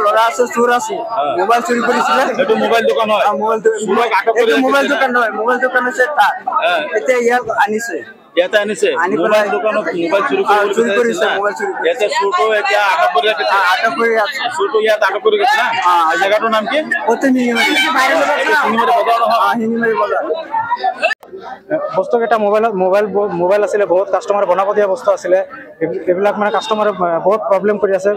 লৰা আছে চোৰ আছে মোবাইল চুৰি কৰিছিলে মোবাইল দোকান হয় মোবাইল দোকান নহয় মোবাইল দোকান আছে তাত এতিয়া ইয়াক আনিছে ইয়াতে আনিছে মোবাইল দোকানত মোবাইল চুৰি কৰিছে মোবাইল চুৰি ইয়াতে চুৰটো এতিয়া আটক কৰি ৰাখিছে চুৰটো ইয়াত আটক কৰি ৰাখিছে না জায়গাটোৰ নাম কি বস্তু কেইটা মোবাইল আছিলে বহুত কাষ্টমাৰে বনাব দিয়া বস্তু আছিলে এইবিলাক মানে কাষ্টমাৰে বহুত প্ৰব্লেম কৰি আছে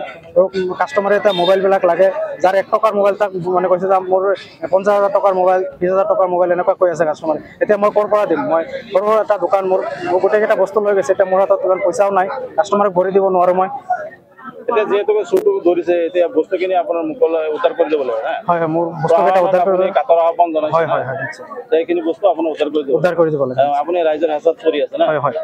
কাষ্টমাৰে এটা মোবাইলবিলাক লাগে যাৰ 1 টকাৰ মোবাইল তাক মানে কৈছে যে মোৰ 50,000 টকাৰ মোবাইল 20,000 টকাৰ মোবাইল এনেকুৱা কৈ আছে কাষ্টমাৰে এতিয়া মই ক'ৰ পৰা দিম মই সৰু এটা দোকান মোৰ গোটেইকেইটা বস্তু লৈ গৈছে এতিয়া মোৰ হাতত ইমান পইচাও নাই কাষ্টমাৰক ভৰি দিব নোৱাৰোঁ মই এতিয়া যেহেতু চুৰটো ধৰিছে এতিয়া বস্তুখিনি আপোনাৰ মুখলৈ উদ্ধাৰ কৰি দিব লাগে হয় হয় মোৰ বস্তুকেইটা উদ্ধাৰ কৰি কাটৰ আহ্বান জনাইছে হয় হয় সেইখিনি বস্তু আপুনি উদ্ধাৰ কৰি দিব লাগে উদ্ধাৰ কৰি দিব লাগে আপুনি ৰাইজৰ হাতত চুৰি আছে না হয় হয়